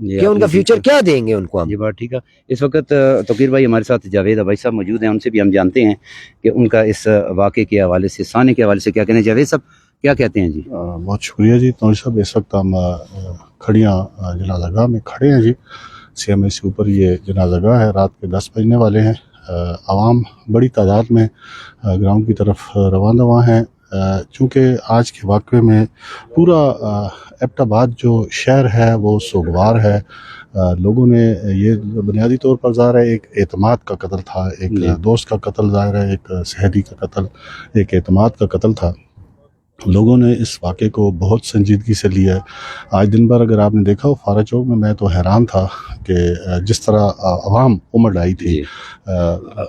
کہ ان کا فیوچر کیا دیں گے ان کو ہم. یہ بات ٹھیک ہے. اس وقت توقیر بھائی ہمارے ساتھ جاوید بھائی صاحب موجود ہیں, ان سے بھی ہم جانتے ہیں کہ ان کا اس واقعے کے حوالے سے, سانے کے حوالے سے کیا کہنا ہے. جاوید صاحب کیا کہتے ہیں جی؟ بہت شکریہ جی تونی صاحب. اس وقت ہم کھڑیاں جنازہ گاہ میں کھڑے ہیں جی. سی ایم ایس سے اوپر یہ جنازہ گاہ ہے. رات کے 10 بجنے والے ہیں. عوام بڑی تعداد میں گراؤنڈ کی طرف روانہ ہوا ہیں. چونکہ آج کے واقعے میں پورا ایبٹ آباد جو شہر ہے وہ سوگوار ہے. لوگوں نے یہ بنیادی طور پر ظاہر ہے ایک اعتماد کا قتل تھا, ایک دوست کا قتل, ظاہر ہے ایک صحیدی کا قتل, ایک اعتماد کا قتل تھا. لوگوں نے اس واقعے کو بہت سنجیدگی سے لیا ہے. آج دن بھر اگر آپ نے دیکھا ہو فارا چوک میں تو حیران تھا کہ جس طرح عوام امڑ آئی تھی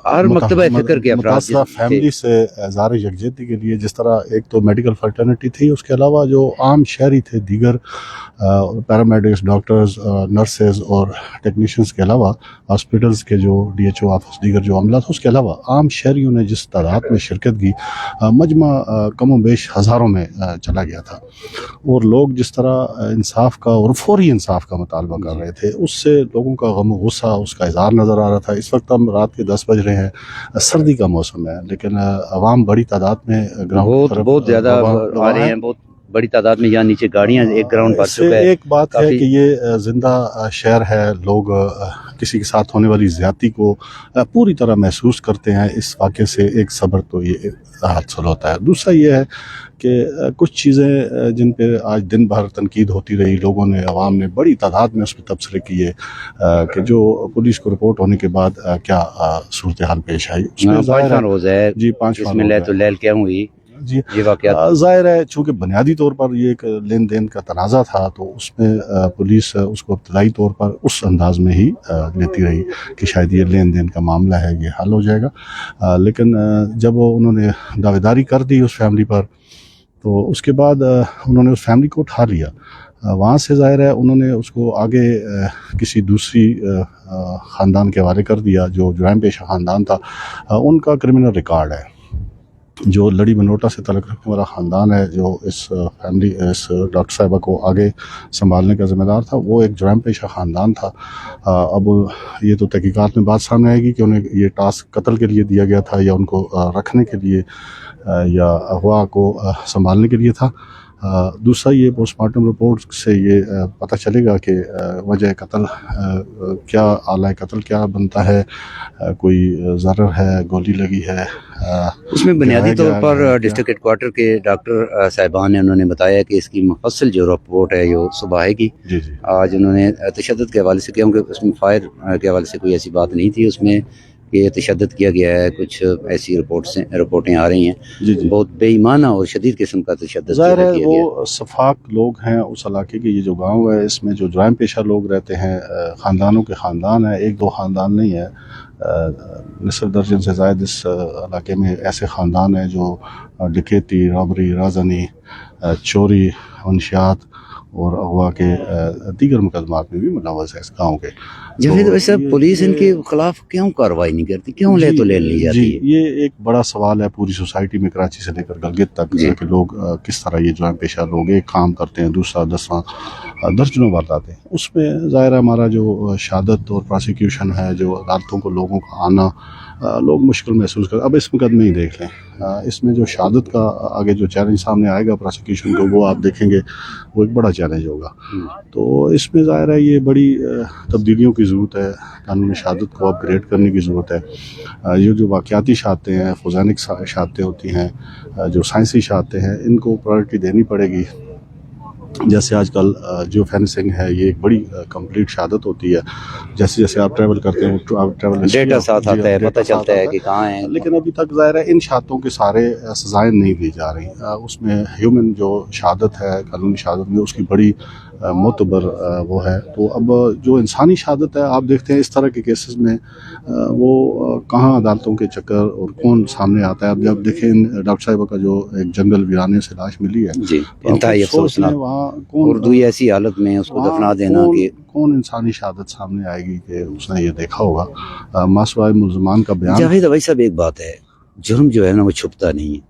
ہر مکتبہ فکر کے افراد متاثرہ فیملی سے اظہار یکجہتی کے لیے. جس طرح ایک تو میڈیکل فرٹرنیٹی تھی, اس کے علاوہ جو عام شہری تھے, دیگر پیرامیڈکس, ڈاکٹرز, نرسز اور ٹیکنیشینز کے علاوہ ہاسپٹلز کے جو ڈی ایچ او آفس, دیگر جو عملہ تھا, اس کے علاوہ عام شہریوں نے جس تعداد میں شرکت کی, مجمع کم و بیش ہزاروں میں چلا گیا تھا. اور لوگ جس طرح انصاف کا اور فوری انصاف کا مطالبہ کر رہے تھے, اس سے لوگوں کا غم و غصہ, اس کا اظہار نظر آ رہا تھا. اس وقت ہم رات کے 10 بج رہے ہیں, سردی کا موسم ہے, لیکن عوام بڑی تعداد میں بہت زیادہ آ رہے ہیں, بہت بڑی تعداد میں. یہاں نیچے گاڑیاں ایک گراؤنڈ پر چکا ہے. ایک بات ہے کہ یہ زندہ شہر ہے. لوگ کسی کے ساتھ ہونے والی زیادتی کو پوری طرح محسوس کرتے ہیں. اس واقعے سے ایک صبر تو یہ حاصل ہوتا ہے. دوسرا یہ ہے کہ کچھ چیزیں جن پہ آج دن بھر تنقید ہوتی رہی, لوگوں نے, عوام نے بڑی تعداد میں اس پہ تبصرے کیے کہ جو پولیس کو رپورٹ ہونے کے بعد کیا صورتحال پیش آئی. اس میں 5 روز ہے جی, 5 اس میں لے تو لیل کیا ہوئی جی, یہ واقعات ظاہر ہے چونکہ بنیادی طور پر یہ ایک لین دین کا تنازع تھا, تو اس میں پولیس اس کو ابتدائی طور پر اس انداز میں ہی لیتی رہی کہ شاید یہ لین دین کا معاملہ ہے, یہ حل ہو جائے گا. لیکن جب انہوں نے دعویداری کر دی اس فیملی پر, تو اس کے بعد انہوں نے اس فیملی کو اٹھا لیا. وہاں سے ظاہر ہے انہوں نے اس کو آگے کسی دوسری خاندان کے حوالے کر دیا جو جرائم پیشہ خاندان تھا. ان کا کرمنل ریکارڈ ہے. جو لڑی بنوٹا سے تعلق رکھنے والا خاندان ہے, جو اس فیملی, اس ڈاکٹر صاحبہ کو آگے سنبھالنے کا ذمہ دار تھا, وہ ایک جرائم پیشہ خاندان تھا. اب یہ تو تحقیقات میں بات سامنے آئے گی کہ انہیں یہ ٹاسک قتل کے لیے دیا گیا تھا, یا ان کو رکھنے کے لیے, یا اغوا کو سنبھالنے کے لیے تھا. دوسرا یہ پوسٹ مارٹم رپورٹ سے یہ پتہ چلے گا کہ وجہ قتل کیا, آلہ قتل کیا بنتا ہے, کوئی ضرر ہے, گولی لگی ہے. اس میں بنیادی طور پر ڈسٹرکٹ ہیڈ کوارٹر کے ڈاکٹر صاحبان نے انہوں نے بتایا کہ اس کی مفصل جو رپورٹ ہے جو صبح آئے گی. جی جی, آج انہوں نے تشدد کے حوالے سے, کیونکہ اس میں فائر کے حوالے سے کوئی ایسی بات نہیں تھی اس میں کہ تشدد کیا گیا ہے, کچھ ایسی رپورٹیں آ رہی ہیں. جی جی, بہت بے ایمانہ اور شدید قسم کا تشدد ظاہر ہے کیا گیا. وہ شفاق لوگ ہیں اس علاقے کے. یہ جو گاؤں ہے اس میں جو جرائم پیشہ لوگ رہتے ہیں, خاندانوں کے خاندان ہیں, 1-2 خاندان نہیں ہے, نصف درجن سے زائد اس علاقے میں ایسے خاندان ہیں جو ڈکیتی, رابری, رازنی, چوری, منشیات اور اغوا کے دیگر مقدمات میں بھی ملوث ہے اس گاؤں کے. جاوید ویسے پولیس ان کے خلاف کیوں کارروائی نہیں کرتی, کیوں لے تو لے لی جاتی ہے؟ جی, یہ ایک بڑا سوال ہے پوری سوسائٹی میں, کراچی سے لے کر گلگت تک, کہ لوگ کس طرح یہ جرائم پیشہ لوگ ایک کام کرتے ہیں, دوسرا 10واں, درجنوں واردات ہیں. اس میں ظاہر ہمارا جو شہادت اور پراسیکیوشن ہے, جو عدالتوں کو لوگوں کا آنا, لوگ مشکل محسوس کرتے. اب اس مقدمے ہی دیکھ لیں, اس میں جو شہادت کا آگے جو چیلنج سامنے آئے گا پراسیکیوشن کو, وہ آپ دیکھیں گے وہ ایک بڑا چیلنج ہوگا. تو اس میں ظاہر ہے یہ بڑی تبدیلیوں کی ضرورت ہے, قانون شہادت کو اپ گریڈ کرنے کی ضرورت ہے. یہ جو واقعاتی شہادتیں ہیں, فوزینک شہادتیں ہوتی ہیں, جو سائنسی شہادتیں ہیں, ان کو پرائرٹی دینی پڑے گی. جیسے آج کل جو فینسنگ ہے یہ ایک بڑی کمپلیٹ شہادت ہوتی ہے. جیسے جیسے آپ ٹریول کرتے ہیں, ٹریول ڈیٹا ساتھ آتا ہے, پتہ چلتا ہے کہ کہاں ہیں. لیکن ابھی تک ظاہر ہے ان شہادتوں کے سارے سزائیں نہیں دی جا رہی. اس میں ہیومن جو شہادت ہے, قانونی شہادت میں, اس کی بڑی معتبر وہ ہے. تو اب جو انسانی شہادت ہے, آپ دیکھتے ہیں اس طرح کے کیسز میں وہ کہاں عدالتوں کے چکر اور کون سامنے آتا ہے. اب جب دیکھیں ڈاکٹر صاحبہ کا جو ایک جنگل ویرانے سے لاش ملی ہے, جی, انتہائی افسوسناک, اردوی ایسی حالت میں اس کو دفنا دینا, کہ کون انسانی شہادت سامنے آئے گی کہ اس نے یہ دیکھا ہوگا. ماسوائے ملزمان کا بیان. جاوید بھائی صاحب ایک بات ہے, جرم جو ہے نا وہ چھپتا نہیں ہے.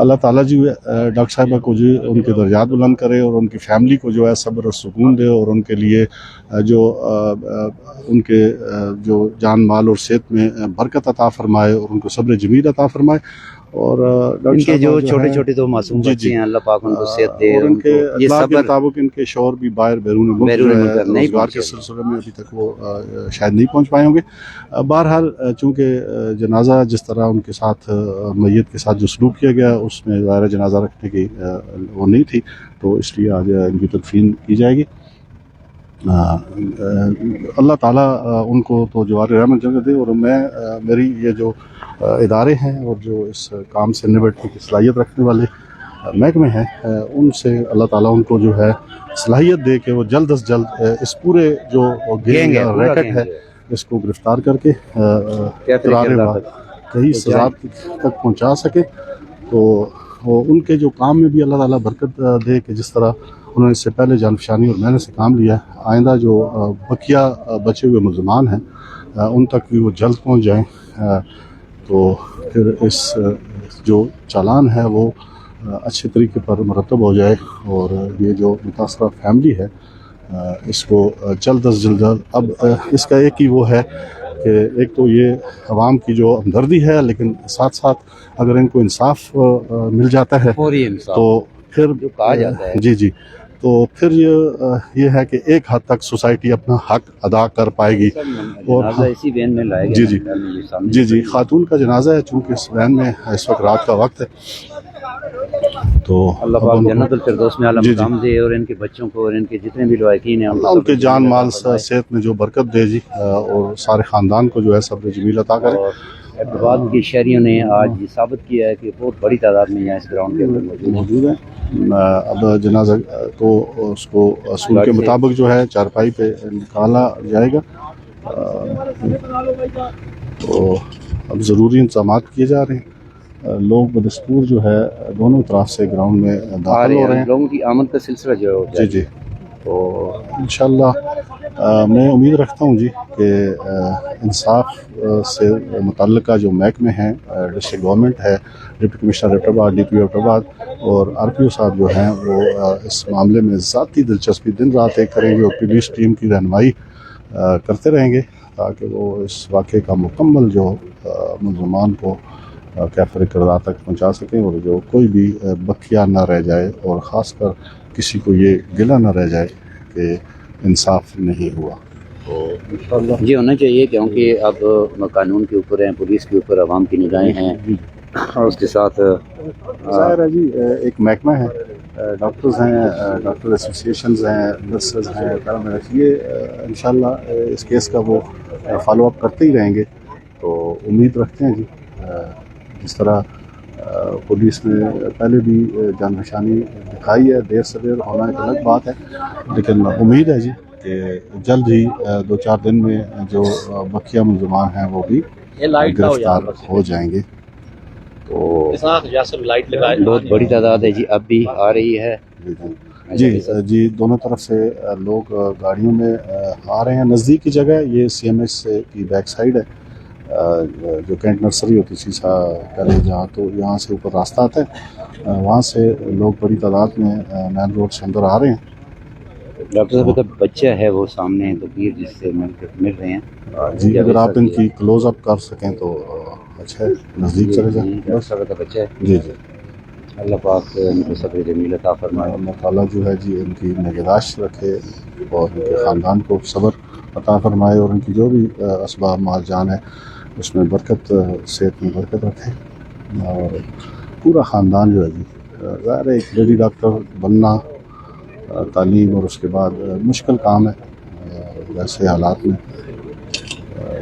اللہ تعالیٰ جی ڈاکٹر صاحبہ کو جو ان کے درجات بلند کرے اور ان کی فیملی کو جو ہے صبر اور سکون دے اور ان کے لیے جو ان کے جو جان مال اور صحت میں برکت عطا فرمائے اور ان کو صبر جمیل عطا فرمائے. اور ان کے جو چھوٹے چھوٹے تو معصوم بچے ہیں اللہ پاک ان کو صحت دے. اور ان کے یہ اطلاع کے صبر مطابق ان کے شوہر بھی باہر بیرون ملک نہیں روزگار کے سلسلے میں ابھی تک وہ شاید نہیں پہنچ پائے ہوں گے. بہرحال چونکہ جنازہ جس طرح ان کے ساتھ میت کے ساتھ جو سلوک کیا گیا اس میں ظاہر جنازہ رکھنے کی وہ نہیں تھی, تو اس لیے آج ان کی تدفین کی جائے گی. اللہ تعالیٰ ان کو تو جوار رحمت جگہ دے. اور میں میری یہ جو ادارے ہیں اور جو اس کام سے نبٹنے کی صلاحیت رکھنے والے محکمے ہیں ان سے اللہ تعالیٰ ان کو جو ہے صلاحیت دے کہ وہ جلد از جلد اس پورے جو گینگ یا ریکٹ ہے اس کو گرفتار کر کے کہیں سزا تک پہنچا سکے. تو ان کے جو کام میں بھی اللہ تعالیٰ برکت دے کہ جس طرح انہوں نے اس سے پہلے جانفشانی اور محنت سے کام لیا ہے, آئندہ جو بقیہ بچے ہوئے ملزمان ہیں ان تک بھی وہ جلد پہنچ جائیں. تو پھر اس جو چالان ہے وہ اچھے طریقے پر مرتب ہو جائے اور یہ جو متاثرہ فیملی ہے اس کو جلد از جلد. اب اس کا ایک ہی وہ ہے کہ ایک تو یہ عوام کی جو ہمدردی ہے, لیکن ساتھ ساتھ اگر ان کو انصاف مل جاتا ہے تو پھر جو کہا جاتا ہے جی تو پھر یہ ہے کہ ایک حد تک سوسائٹی اپنا حق ادا کر پائے گی. اور اسی وین میں لائے گئے جی خاتون کا جنازہ ہے, چونکہ اس وین میں اس وقت رات کا وقت ہے. تو اللہ پاک جنت الفردوس میں اعلیٰ مقام دے اور ان کے بچوں کو اور ان کے جتنے بھی لوائقین ہیں ان کے جان مال صحت میں جو برکت دے جی, اور سارے خاندان کو جو ہے صبر جمیل عطا کرے. ایبٹ آباد کے شہریوں نے آج یہ ثابت کیا ہے کہ بہت بڑی تعداد میں یہاں اس گراؤنڈ کے اندر موجود ہیں. اب جنازہ کو اس کو اصول کے مطابق جو ہے چارپائی پہ نکالا جائے گا. تو اب ضروری انتظامات کیے جا رہے ہیں. لوگ بدستور جو ہے دونوں طرف سے گراؤنڈ میں داخل ہو رہے ہیں. لوگوں کی آمد کا سلسلہ جو ہے جی تو انشاءاللہ میں امید رکھتا ہوں جی کہ انصاف سے متعلقہ جو محکمے ہیں, ڈسٹرکٹ گورنمنٹ ہے, ڈپٹی کمشنر ایبٹ آباد, ڈی پی ایبٹ آباد اور آر پی او صاحب جو ہیں وہ اس معاملے میں ذاتی دلچسپی دن رات ایک کریں گے اور پولیس ٹیم کی رہنمائی کرتے رہیں گے تاکہ وہ اس واقعے کا مکمل جو ملزمان کو کیفر کردار تک پہنچا سکیں اور جو کوئی بھی بقیہ نہ رہ جائے اور خاص کر کسی کو یہ گلہ نہ رہ جائے کہ انصاف نہیں ہوا. تو انشاءاللہ جی ہونا چاہیے کیونکہ اب قانون کے اوپر ہیں, پولیس کے اوپر عوام کی نگاہیں ہیں اور اس کے ساتھ ظاہر ہے جی ایک محکمہ ہے, ڈاکٹرز ہیں, ڈاکٹر ایسوسیشنز ہیں, نرسز ہیں, پیرامediکس, یہ انشاءاللہ اس کیس کا وہ فالو اپ کرتے ہی رہیں گے. تو امید رکھتے ہیں جی جس طرح پولیس نے پہلے بھی جانفشانی دکھائی ہے, دیر سے دیر ہونا ایک الگ بات ہے, لیکن امید ہے جی کہ جلد ہی 2-4 دن میں جو بقیہ ملزمان ہیں وہ بھی گرفتار ہو جائیں گے. تو بہت بڑی تعداد ہے جی اب بھی آ رہی ہے. جی دونوں طرف سے لوگ گاڑیوں میں آ رہے ہیں. نزدیکی جگہ یہ سی ایم ایس کی بیک سائڈ ہے, جو کینٹ نرسری ہوتی تھی پہلے جہاں, تو یہاں سے اوپر راستہ آتا ہے, وہاں سے لوگ بڑی تعداد میں مین روڈ سے اندر آ رہے ہیں. ڈاکٹر صاحب کا بچہ ہے وہ سامنے تقریر جس سے مل رہے ہیں جی, اگر آپ ان کی کلوز اپ کر سکیں تو اچھا ہے, نزدیک چلے جائیں. ڈاکٹر صاحب کا بچہ ہے جی اللہ پاک ان کو صبر جمیل عطا فرمائے. اللہ تعالیٰ جو ہے جی ان کی نگہداشت رکھے اور ان کے خاندان کو صبر عطا فرمائے اور ان کی جو بھی اسباب مال جان ہے اس میں برکت, صحت میں برکت رکھے. اور پورا خاندان جو ہے جی, ظاہر ہے ایک لیڈی ڈاکٹر بننا تعلیم اور اس کے بعد مشکل کام ہے. ویسے حالات میں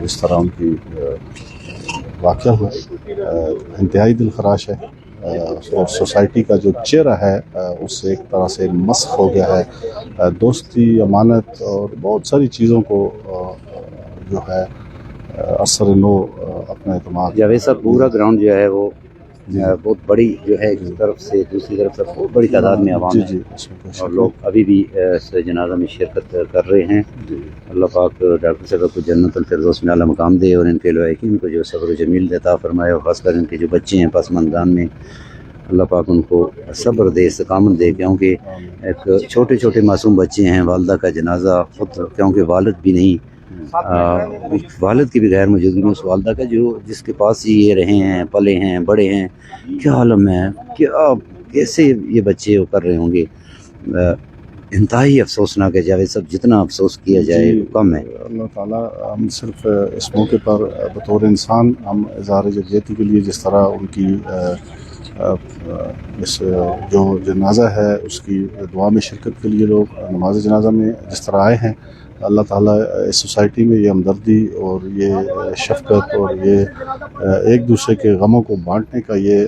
جس طرح ان کی واقعہ ہوا انتہائی دل خراش ہے, اور سوسائٹی کا جو چہرہ ہے اس سے ایک طرح سے مسخ ہو گیا ہے. دوستی, امانت اور بہت ساری چیزوں کو جو ہے اثر نو اپنا اعتماد. جاوید صاحب پورا گراؤنڈ جو ہے وہ بہت بڑی جو ہے, ایک طرف سے دوسری طرف سے بہت بڑی تعداد میں عوام ہے اور لوگ ابھی بھی اس جنازہ میں شرکت کر رہے ہیں. اللہ پاک ڈاکٹر صاحب کو جنت الفردوس میں اعلیٰ مقام دے اور ان کے لوائقین کو جو صبر و جمیل عطا فرمائے, اور خاص کر ان کے جو بچے ہیں پس منظان میں اللہ پاک ان کو صبر دے، استقامت دے، کیونکہ ایک چھوٹے چھوٹے معصوم بچے ہیں، والدہ کا جنازہ خود، کیونکہ والد بھی نہیں، والد کی بھی غیر موجودگی میں اس والدہ کا جس کے پاس ہی یہ رہے ہیں، پلے ہیں، بڑے ہیں، کیا عالم ہے، کیا کیسے یہ بچے کر رہے ہوں گے. انتہائی افسوسناک ہے جاوید صاحب، جتنا افسوس کیا جائے کم ہے. اللہ تعالیٰ ہم صرف اس موقع پر بطور انسان ہم اظہار یکجہتی کے لیے جس طرح ان کی اس جو جنازہ ہے اس کی دعا میں شرکت کے لیے لوگ نماز جنازہ میں جس طرح آئے ہیں، اللہ تعالیٰ اس سوسائٹی میں یہ ہمدردی اور یہ شفقت اور یہ ایک دوسرے کے غموں کو بانٹنے کا یہ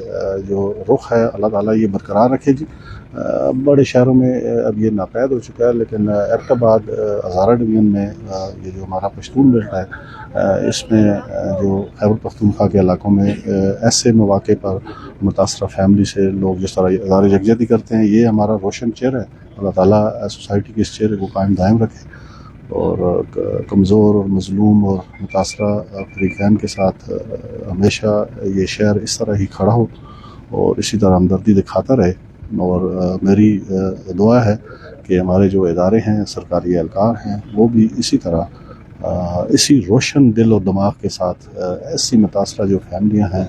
جو رخ ہے، اللہ تعالیٰ یہ برقرار رکھے جی. بڑے شہروں میں اب یہ ناپید ہو چکا ہے، لیکن ایبٹ آباد ہزارہ ڈویژن میں یہ جو ہمارا پشتون بیلٹ ہے، اس میں جو خیبر پختونخوا کے علاقوں میں ایسے مواقع پر متاثرہ فیملی سے لوگ جس طرح اظہار یکجہتی کرتے ہیں، یہ ہمارا روشن چہرہ ہے. اللہ تعالیٰ سوسائٹی کے اس چہرے کو قائم دائم رکھے اور کمزور اور مظلوم اور متاثرہ فریقین کے ساتھ ہمیشہ یہ شہر اس طرح ہی کھڑا ہو اور اسی طرح ہمدردی دکھاتا رہے. اور میری دعا ہے کہ ہمارے جو ادارے ہیں، سرکاری اہلکار ہیں، وہ بھی اسی طرح اسی روشن دل اور دماغ کے ساتھ ایسی متاثرہ جو فیملیاں ہیں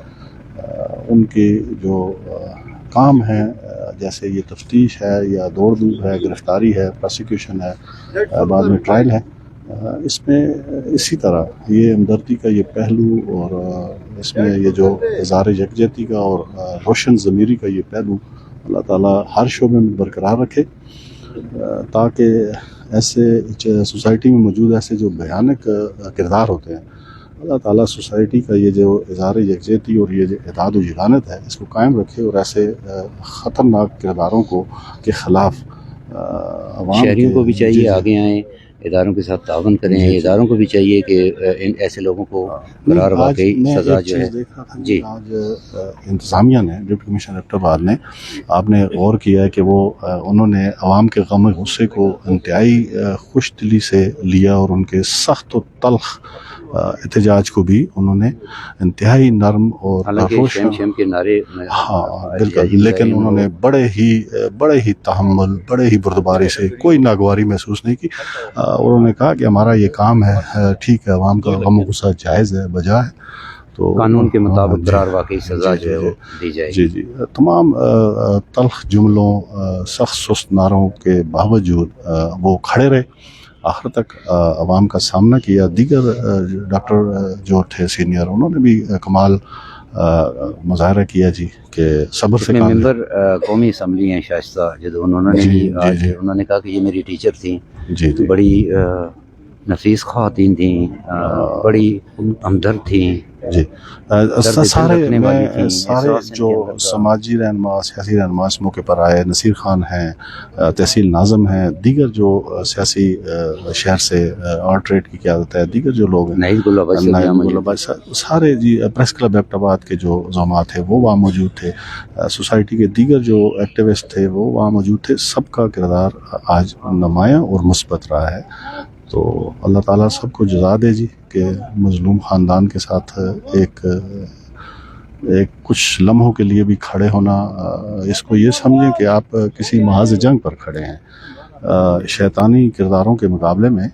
ان کے جو کام ہیں، جیسے یہ تفتیش ہے یا دوڑ دور ہے، گرفتاری ہے، پروسیکیوشن ہے، بعد میں ٹرائل ہے، اس میں اسی طرح یہ ہمدردی کا یہ پہلو اور اس میں یہ جو اظہار یکجہتی کا اور روشن ضمیری کا یہ پہلو اللہ تعالیٰ ہر شعبے میں برقرار رکھے، تاکہ ایسے سوسائٹی میں موجود ایسے جو بھیانک کردار ہوتے ہیں، اللہ تعالیٰ سوسائٹی کا یہ جو اظہار یکجہتی اور یہ جو اتحاد و یگانت ہے اس کو قائم رکھے اور ایسے خطرناک کرداروں کے خلاف عوام شہریوں کو بھی چاہیے آگے آئیں، اداروں کے ساتھ تعاون کریں. اداروں کو بھی چاہیے کہ ان ایسے لوگوں کو قرار واقعی سزا جو ہے. جی آج انتظامیہ نے، ڈپٹی کمشنر ایبٹ آباد نے، آپ نے غور کیا ہے کہ وہ انہوں نے عوام کے غم غصے کو انتہائی خوش دلی سے لیا اور ان کے سخت و تلخ احتجاج کو بھی انہوں نے انتہائی نرم اور شیم شیم کے نعرے، ہاں بالکل، لیکن انہوں نے بڑے ہی تحمل، بڑے ہی بردباری سے، کوئی ناگواری محسوس نہیں کی. انہوں نے کہا کہ ہمارا یہ کام ہے، ٹھیک ہے، عوام کا غم و غصہ جائز ہے، بجا ہے، تو قانون کے مطابق قرار واقعی سزا جو ہے وہ دی جائے. جی تمام تلخ جملوں، سخت سست نعروں کے باوجود وہ کھڑے رہے، آخر تک عوام کا سامنا کیا. دیگر ڈاکٹر جو تھے سینئر، انہوں نے بھی کمال مظاہرہ کیا جی کہ صبر سے کام ممبر قومی اسمبلی ہیں شائستہ جدو، انہوں نے بھی آج انہوں نے کہا کہ یہ میری ٹیچر تھیں، بڑی نفیس خواتین تھیں، بڑی ہمدرد تھیں. جی سارے جو سماجی رہنما، سیاسی رہنما اس موقع پر آئے، نصیر خان ہیں، تحصیل ناظم ہیں، دیگر جو سیاسی شہر سے آرٹریٹ کی قیادت ہے، دیگر جو لوگ ہیں، نعید گلابا، سارے جی پریس کلب ایبٹ آباد کے جو زعماء تھے وہ وہاں موجود تھے، سوسائٹی کے دیگر جو ایکٹیوسٹ تھے وہ وہاں موجود تھے. سب کا کردار آج نمایاں اور مثبت رہا ہے. تو اللہ تعالیٰ سب کو جزا دے جی کہ مظلوم خاندان کے ساتھ ایک کچھ لمحوں کے لیے بھی کھڑے ہونا، اس کو یہ سمجھیں کہ آپ کسی محاذ جنگ پر کھڑے ہیں. شیطانی کرداروں کے مقابلے میں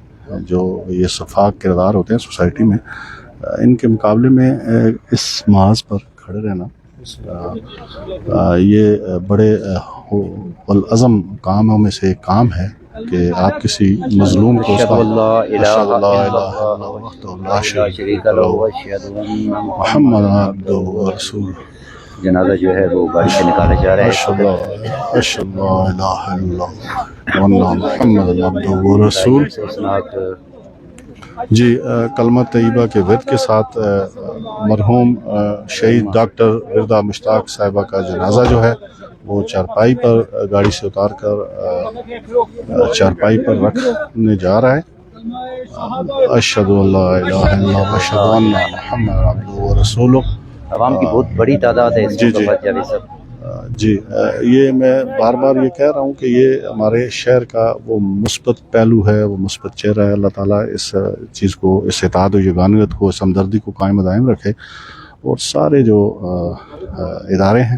جو یہ شفاق کردار ہوتے ہیں سوسائٹی میں، ان کے مقابلے میں اس محاذ پر کھڑے رہنا یہ بڑے العزم کاموں میں سے ایک کام ہے کہ آپ کسی مظلوم کو محمد عبدہ و رسول. جنازہ جو ہے وہ گاڑی سے نکالا جا رہا ہے. اشہد لا الہ الا اللہ محمد عبدہ و رسول. جی کلمہ طیبہ کے ورد کے ساتھ مرحوم شہید ڈاکٹر وردا مشتاق صاحبہ کا جنازہ جو ہے وہ چارپائی پر گاڑی سے اتار کر چارپائی پر رکھنے جا رہا ہے. اشہد لا الہ الا اللہ اشہد ان محمد عبدہ و رسولہ. عوام کی بہت بڑی تعداد ہے اس میں. جی یہ میں بار بار یہ کہہ رہا ہوں کہ یہ ہمارے شہر کا وہ مثبت پہلو ہے، وہ مثبت چہرہ ہے. اللہ تعالیٰ اس چیز کو، اس اتحاد و یگانیت کو، اس ہمدردی کو قائم دائم رکھے. اور سارے جو ادارے ہیں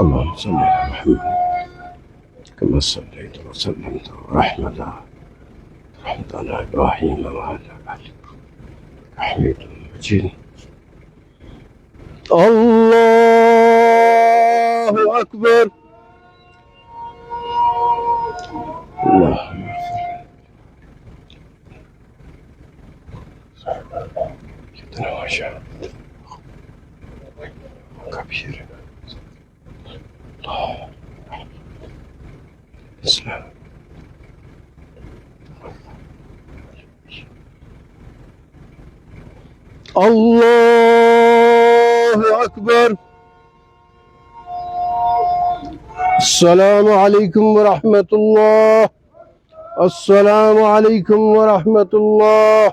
اللهم صل على محمد كما صليت وسلمت ورحمة على إبراهيم وعلى آل حميد مجيد. الله أكبر. اللهم يتناوشا كبير الله الإسلام الله أكبر. السلام عليكم ورحمة الله. السلام عليكم ورحمة الله.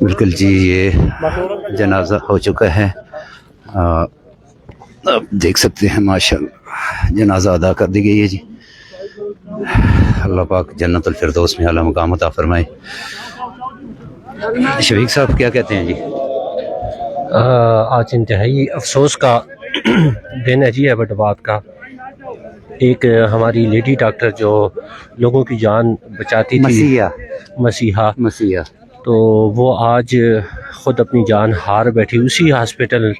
بالکل جی، یہ جنازہ ہو چکا ہے. آپ دیکھ سکتے ہیں ماشاءاللہ جنازہ ادا کر دی گئی ہے جی. اللہ پاک جنت الفردوس میں اعلیٰ مقام عطا فرمائے. شفیق صاحب کیا کہتے ہیں جی؟ آج انتہائی افسوس کا دن ہے جی ایبٹ آباد کا. ایک ہماری لیڈی ڈاکٹر جو لوگوں کی جان بچاتی تھی، مسیحا، تو وہ آج خود اپنی جان ہار بیٹھی اسی ہاسپٹل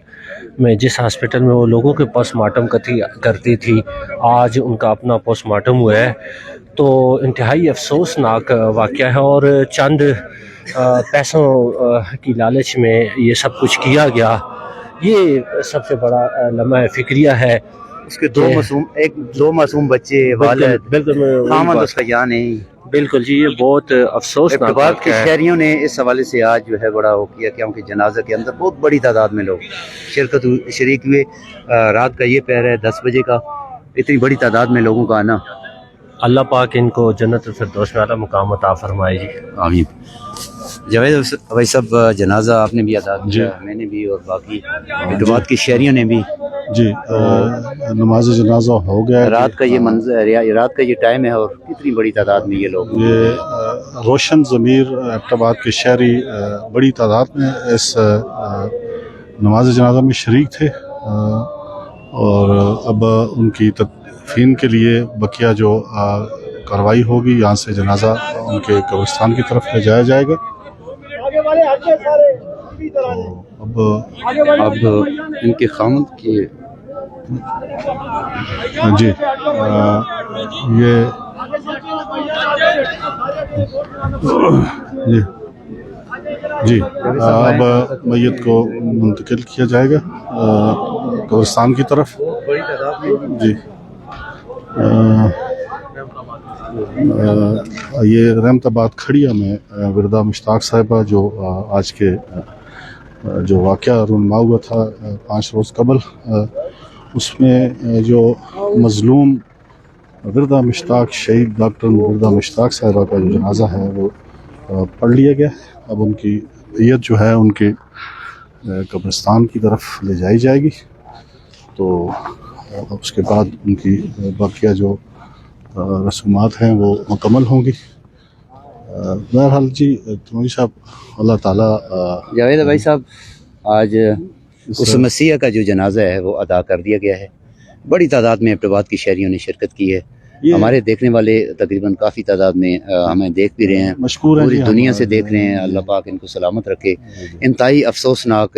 میں جس ہاسپٹل میں وہ لوگوں کے پوسٹ مارٹم کرتی تھی. آج ان کا اپنا پوسٹ مارٹم ہوا ہے. تو انتہائی افسوسناک واقعہ ہے، اور چند پیسوں کی لالچ میں یہ سب کچھ کیا گیا. یہ سب سے بڑا لمحہ فکریہ ہے. اس کے دو معصوم بچے، والد، بالکل خامد اس کا جان ہے. بالکل جی، یہ بہت افسوسناک ابتباد کے واقعہ ہے. شہریوں نے اس حوالے سے آج جو ہے بڑا وہ کیا، کیونکہ جنازہ کے اندر بہت بڑی تعداد میں لوگ شریک ہوئے. رات کا یہ پہر ہے 10 بجے کا، اتنی بڑی تعداد میں لوگوں کا آنا. اللہ پاک ان کو جنت الفردوس میں اعلیٰ مقام عطا فرمائے جی. آمین. جاوید بھائی صاحب، جنازہ آپ نے بھی ادا کیا، میں نے بھی، اور باقی ابتباد کے شہریوں نے بھی. جی، نماز جنازہ ہو گیا ہے. رات کا یہ منظر، رات کا یہ ٹائم ہے، اور کتنی بڑی تعداد میں یہ لوگ. یہ روشن ضمیر ایبٹ کے شہری بڑی تعداد میں اس نماز جنازہ میں شریک تھے، اور اب ان کی تدفین کے لیے بقیہ جو کارروائی ہوگی، یہاں سے جنازہ ان کے قبرستان کی طرف لے جایا جائے گا. اب ان کے خامد کے جی یہ جی اب میت کو منتقل کیا جائے گا قبرستان کی طرف. جی یہ رحمت آباد کھڑیا میں وردہ مشتاق صاحبہ جو آج کے جو واقعہ رونما ہوا تھا 5 روز قبل، اس میں جو مظلوم وردہ مشتاق، شہید ڈاکٹر وردہ مشتاق صاحبہ کا جو جنازہ ہے وہ پڑھ لیا گیا. اب ان کی میت جو ہے ان کے قبرستان کی طرف لے جائی جائے گی. تو اس کے بعد ان کی باقیہ جو رسومات ہیں وہ مکمل ہوں گی. بہرحال جی تموی صاحب، اللہ تعالیٰ جاوید بھائی صاحب، آج اس مسیح کا جو جنازہ ہے وہ ادا کر دیا گیا ہے. بڑی تعداد میں ابتباد کی شہریوں نے شرکت کی ہے. ہمارے دیکھنے والے تقریباً کافی تعداد میں ہمیں دیکھ بھی رہے ہیں، مشکور ہیں، پوری دنیا سے دیکھ رہے ہیں. اللہ پاک ان کو سلامت رکھے. انتہائی افسوسناک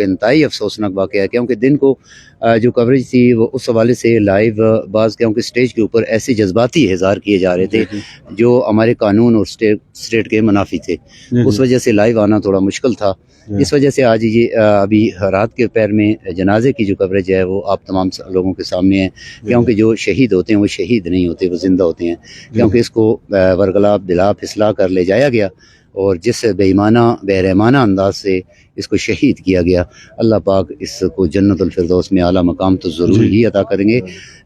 واقعہ ہے، کیونکہ دن کو جو کوریج تھی وہ اس حوالے سے لائیو بعض، کیونکہ اسٹیج کے اوپر ایسے جذباتی اظہار کیے جا رہے تھے جو ہمارے قانون اور اسٹیٹ کے منافی تھے. اس وجہ سے لائیو آنا تھوڑا مشکل تھا. اس وجہ سے آج یہ ابھی رات کے پیر میں جنازے کی جو کوریج ہے وہ آپ تمام لوگوں کے سامنے ہے. کیونکہ جو شہید ہوتے ہیں وہ شہید نہیں ہوتے، وہ زندہ ہوتے ہیں. کیونکہ اس کو ورگلاب دلا پھسلا کر لے جایا گیا، اور جس بے رحمانہ انداز سے اس کو شہید کیا گیا، اللہ پاک اس کو جنت الفردوس میں اعلیٰ مقام تو ضرور ہی عطا کریں گے.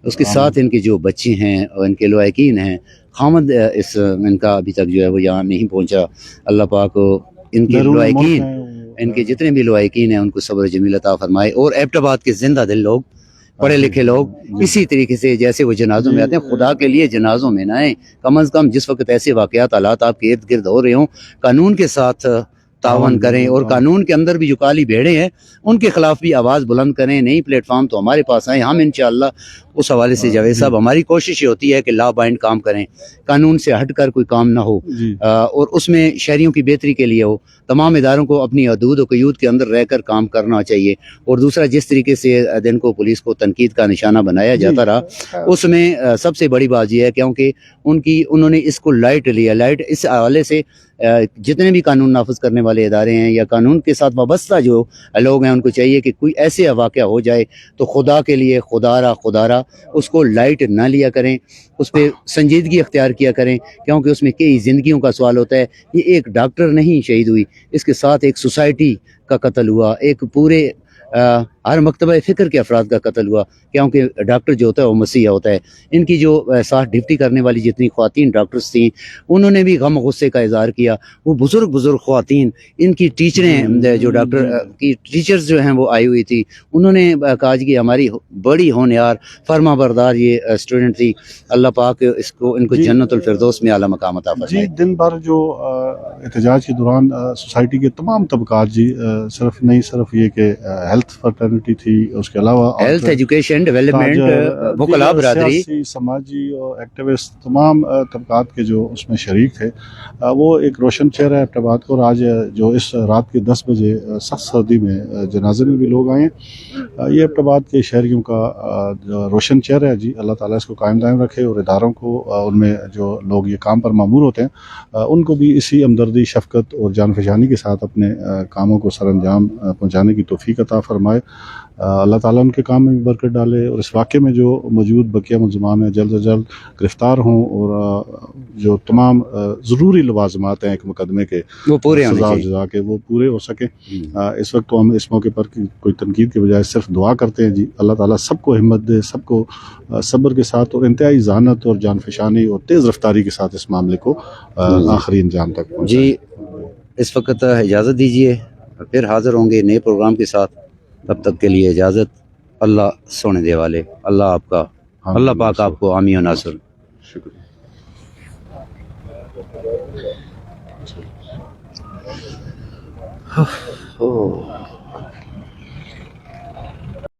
اس کے ساتھ ان کے جو بچے ہیں اور ان کے لوائقین ہیں، خامد ان کا ابھی تک جو ہے وہ یہاں نہیں پہنچا. اللہ پاک ان کے لوائقین، ان کے جتنے بھی لوائقین ہیں ان کو صبر جمیل عطا فرمائے. اور ایبٹ آباد کے زندہ دل لوگ، پڑھے لکھے لوگ اسی طریقے سے جیسے وہ جنازوں میں آتے ہیں، خدا کے لیے جنازوں میں نہ آئیں. کم از کم جس وقت ایسے واقعات حالات آپ کے ارد گرد ہو رہے ہوں، قانون کے ساتھ تعاون کریں، اور قانون کے اندر بھی جو کالی بھیڑیں ہیں ان کے خلاف بھی آواز بلند کریں. نئی پلیٹ فارم تو ہمارے پاس آئیں، ہم انشاءاللہ اس حوالے سے جاوید صاحب ہماری کوشش یہ ہوتی ہے کہ لا بائنڈ کام کریں، قانون سے ہٹ کر کوئی کام نہ ہو، اور اس میں شہریوں کی بہتری کے لیے ہو. تمام اداروں کو اپنی حدود و قیود کے اندر رہ کر کام کرنا چاہیے. اور دوسرا، جس طریقے سے دن کو پولیس کو تنقید کا نشانہ بنایا جاتا رہا، اس میں سب سے بڑی بات یہ ہے کیونکہ انہوں نے اس کو لائٹ لیا. لائٹ اس حوالے سے جتنے بھی قانون نافذ کرنے والے ادارے ہیں یا قانون کے ساتھ وابستہ جو لوگ ہیں، ان کو چاہیے کہ کوئی ایسے واقعہ ہو جائے تو خدا کے لیے خدا را اس کو لائٹ نہ لیا کریں، اس پہ سنجیدگی اختیار کیا کریں، کیونکہ اس میں کئی زندگیوں کا سوال ہوتا ہے. یہ ایک ڈاکٹر نہیں شہید ہوئی، اس کے ساتھ ایک سوسائٹی کا قتل ہوا، ایک پورے ہر مکتبہ فکر کے افراد کا قتل ہوا، کیونکہ ڈاکٹر جو ہوتا ہے وہ مسیحا ہوتا ہے۔ ان کی جو ساتھ ڈیوٹی کرنے والی جتنی خواتین ڈاکٹرز تھیں انہوں نے بھی غم و غصے کا اظہار کیا۔ وہ بزرگ خواتین، ان کی ٹیچریں جو ڈاکٹر کی ٹیچرز جو ہیں وہ آئی ہوئی تھی، انہوں نے کہا کہ ہماری بڑی ہونہار فرما بردار یہ اسٹوڈنٹ تھی، اللہ پاک ان کو جنت الفردوس میں اعلیٰ مقام عطا فرمائے۔ جی دن بھر جو احتجاج کے دوران سوسائٹی کے تمام طبقات جی صرف یہ کہ ہیلتھ فرٹرنٹی تھی، اس کے علاوہ ہیلتھ، ایجوکیشن، ڈیولپمنٹ، وکلاء برادری، سیاسی، سماجی اور ایکٹیوسٹ تمام طبقات کے جو اس میں شریک تھے، وہ ایک روشن چہرہ ہے ایبٹ آباد کو۔ اور آج جو اس رات کے 10 بجے سخت سردی میں جنازے میں بھی لوگ آئے ہیں، یہ ایبٹ آباد کے شہریوں کا جو روشن چہرہ ہے جی، اللہ تعالیٰ اس کو قائم دائم رکھے، اور اداروں کو ان میں جو لوگ یہ کام پر مامور ہوتے ہیں ان کو بھی اسی ہمدردی، شفقت اور جان فشانی کے ساتھ اپنے کاموں کو سر انجام پہنچانے کی توفیق عطا فرمائے۔ اللہ تعالیٰ ان کے کام میں بھی برکت ڈالے، اور اس واقعے میں جو موجود بقیہ ملزمان ہیں جلد از جلد گرفتار ہوں، اور جو تمام ضروری لوازمات ہیں ایک مقدمے کے وہ پورے ہونے سزا و چاہیے۔ جزا کے، وہ پورے ہو سکیں۔ اس وقت تو ہم اس موقع پر کوئی تنقید کے بجائے صرف دعا کرتے ہیں جی، اللہ تعالیٰ سب کو ہمت دے، سب کو صبر کے ساتھ اور انتہائی ذہانت اور جان فشانی اور تیز رفتاری کے ساتھ اس معاملے کو آخری انجام تک پہنچائیں۔ جی اس وقت اجازت دیجیے، پھر حاضر ہوں گے نئے پروگرام کے ساتھ، تب تک کے لیے اجازت۔ اللہ سونے دے والے، اللہ آپ کا، اللہ پاک آپ کو عامی و ناصر۔ شکریہ۔ اوہ